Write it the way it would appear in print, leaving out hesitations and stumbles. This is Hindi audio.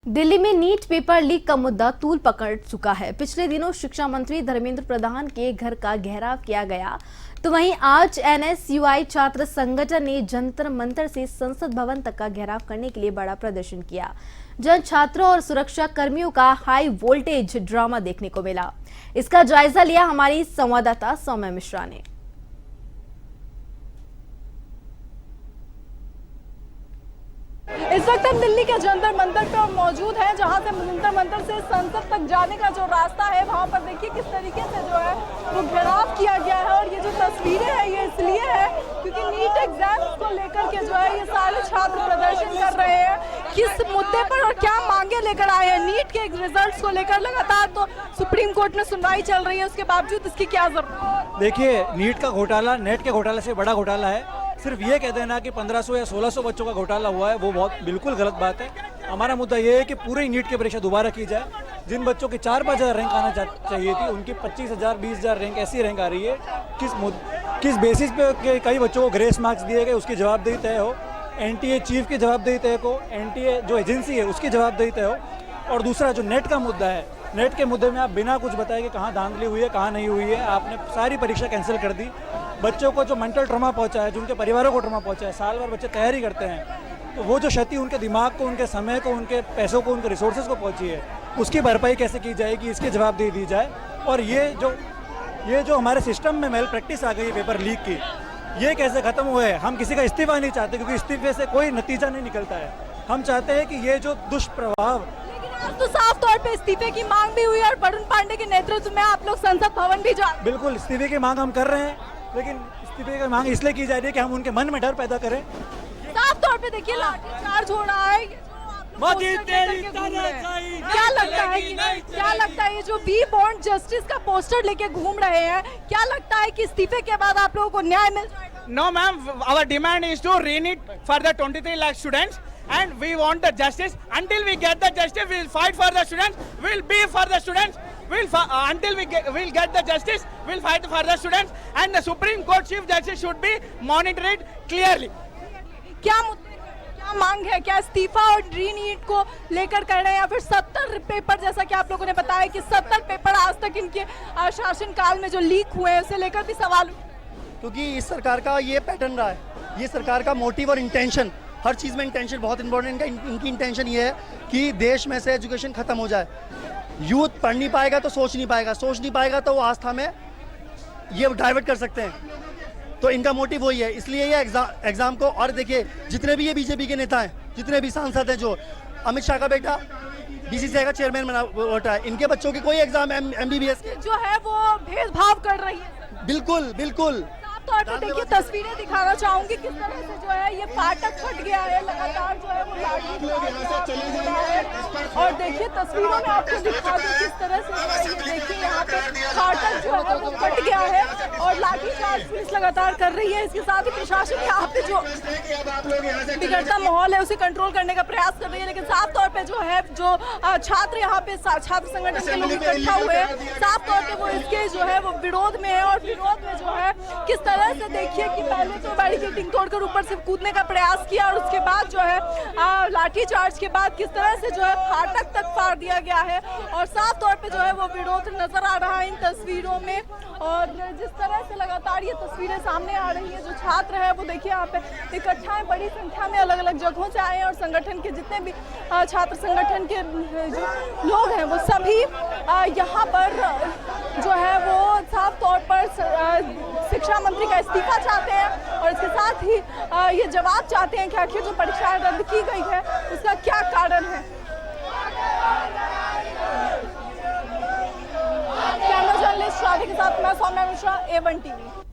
दिल्ली में नीट पेपर लीक का मुद्दा तूल पकड़ चुका है। पिछले दिनों शिक्षा मंत्री धर्मेंद्र प्रधान के घर का घेराव किया गया, तो वहीं आज एनएसयूआई छात्र संगठन ने जंतर मंतर से संसद भवन तक का घेराव करने के लिए बड़ा प्रदर्शन किया, जहां छात्रों और सुरक्षा कर्मियों का हाई वोल्टेज ड्रामा देखने को मिला। इसका जायजा लिया हमारी संवाददाता सौम्या मिश्रा ने। इस वक्त हम दिल्ली के जंतर मंतर पर मौजूद हैं, जहां से जंतर मंतर से संसद तक जाने का जो रास्ता है वहां पर देखिए किस तरीके से जो है वो घेराव किया गया है। और ये जो तस्वीरें हैं ये इसलिए है क्योंकि नीट एग्जाम्स को लेकर के जो है ये सारे छात्र प्रदर्शन कर रहे हैं। किस मुद्दे पर और क्या मांगे लेकर आए हैं नीट के रिजल्ट्स को लेकर लगातार तो सुप्रीम कोर्ट में सुनवाई चल रही है, उसके बावजूद इसकी क्या जरूरत है? देखिए, नीट का घोटाला नेट के घोटाले से बड़ा घोटाला है। सिर्फ ये कह देना कि 1500 या 1600 बच्चों का घोटाला हुआ है वो बहुत बिल्कुल गलत बात है। हमारा मुद्दा ये है कि पूरी नीट की परीक्षा दोबारा की जाए। जिन बच्चों की 4-5 हज़ार रैंक आना चाहिए थी उनकी 25,000 20,000 रैंक ऐसी रैंक आ रही है। किस बेसिस पे कई बच्चों को ग्रेस मार्क्स दिए गए उसकी जवाबदेही तय हो, एनटीए चीफ की जवाबदेही तय हो, एनटीए जो एजेंसी है उसकी जवाबदेही तय हो। और दूसरा जो नेट का मुद्दा है, नेट के मुद्दे में आप बिना कुछ बताए कि कहाँ धांधली हुई है कहाँ नहीं हुई है, आपने सारी परीक्षा कैंसिल कर दी। बच्चों को जो मेंटल ट्रॉमा पहुंचा है, जो उनके परिवारों को ट्रॉमा पहुंचा है, साल भर बच्चे तैयारी करते हैं, तो वो जो क्षति उनके दिमाग को, उनके समय को, उनके पैसों को, उनके रिसोर्सेज को पहुंची है, उसकी भरपाई कैसे की जाएगी, इसकी जवाबदेही दी जाए। और ये जो हमारे सिस्टम में मेल प्रैक्टिस आ गई है पेपर लीक की, ये कैसे ख़त्म हुआ है। हम किसी का इस्तीफा नहीं चाहते क्योंकि इस्तीफे से कोई नतीजा नहीं निकलता है। हम चाहते हैं कि ये जो दुष्प्रभाव, तो साफ तौर पे इस्तीफे की मांग भी हुई और वरुण पांडे के नेतृत्व में आप लोग संसद भवन भी जा। बिल्कुल इस्तीफे की मांग हम कर रहे हैं, लेकिन इस्तीफे की मांग इसलिए की जा रही है कि हम उनके मन में डर पैदा करें। साफ तौर पे देखिए लाठीचार्ज हो रहा है। क्या लगता है ये जो वी वांट जस्टिस का पोस्टर लेके घूम रहे हैं, क्या लगता है कि इस्तीफे के बाद आप लोगों को न्याय मिल जाएगा? No ma'am, our demand is to re-NEET for the 23 lakh students and we want the justice. Until we get the justice, we will fight for the students, we will be for the students. Until we'll get the justice, we'll fight for the students and the Supreme Court Chief Justice should be monitored clearly. क्या मांग है? क्या इस्तीफा और री-नीट को लेकर कर रहे हैं या फिर 70 पेपर, जैसा कि आप लोगों ने बताया कि 70 पेपर आज तक इनके शासन काल में जो लीक हुए हैं उसे लेकर भी सवाल? क्योंकि इस सरकार का ये पैटर्न रहा है, ये सरकार का मोटिव और इंटेंशन, हर चीज़ में इंटेंशन बहुत इंपॉर्टेंट है। इनकी इंटेंशन ये है कि देश में से एजुकेशन खत्म हो जाए। यूथ पढ़ नहीं पाएगा तो सोच नहीं पाएगा, सोच नहीं पाएगा तो वो आस्था में ये डाइवर्ट कर सकते हैं। तो इनका मोटिव वही है, इसलिए ये एग्ज़ाम को। और देखिए जितने भी ये बीजेपी के नेता हैं, जितने भी सांसद हैं, जो अमित शाह का बेटा बीसीसीआई का चेयरमैन बना बैठा है, इनके बच्चों की कोई एग्जाम एमबीबीएस के जो है वो भेदभाव कर रही है। बिल्कुल बिल्कुल। तौर पे देखिए तस्वीरें दिखाना चाहूंगी किस तरह से जो है ये फाटक फट गया है, लगातार जो है वो और देखिए तस्वीरों में आपको दिखा दूं किस तरह से ये देखिए यहाँ पे फाटक जो है वो फट गया है और लाठीचार्ज पुलिस लगातार कर रही है। इसके साथ ही प्रशासन यहाँ पे जो बिगड़ता माहौल है उसे कंट्रोल करने का प्रयास कर रही है। लेकिन साफ तौर पे जो है जो छात्र यहाँ पे छात्र संगठन के लोग इकट्ठा हुए हैं, साफ तौर पे वो इसके जो है वो विरोध में है। और विरोध में जो है किस तरह से देखिए कि पहले तो बैरिकेडिंग तोड़कर ऊपर से कूदने का प्रयास किया और उसके बाद जो है लाठीचार्ज के बाद किस तरह से जो है फाटक तक फाड़ दिया गया है। और साफ तौर पे जो है वो विरोध नजर आ रहा है इन तस्वीरों में। और जिस तरह से लगातार ये तस्वीरें सामने आ रही है, जो छात्र है वो देखिए यहाँ पे इकट्ठा है, बड़ी संख्या में अलग अलग जगहों से आए हैं। और संगठन के जितने भी छात्र संगठन के जो लोग हैं वो सभी यहाँ पर जो है वो साफ तौर पर शिक्षा मंत्री का इस्तीफा चाहते हैं और इसके साथ ही ये जवाब चाहते हैं कि आखिर जो परीक्षाएं रद्द की गई है उसका क्या कारण है। कैमरा जर्नलिस्ट राधे के साथ मैं सौम्या मिश्रा, A1 TV।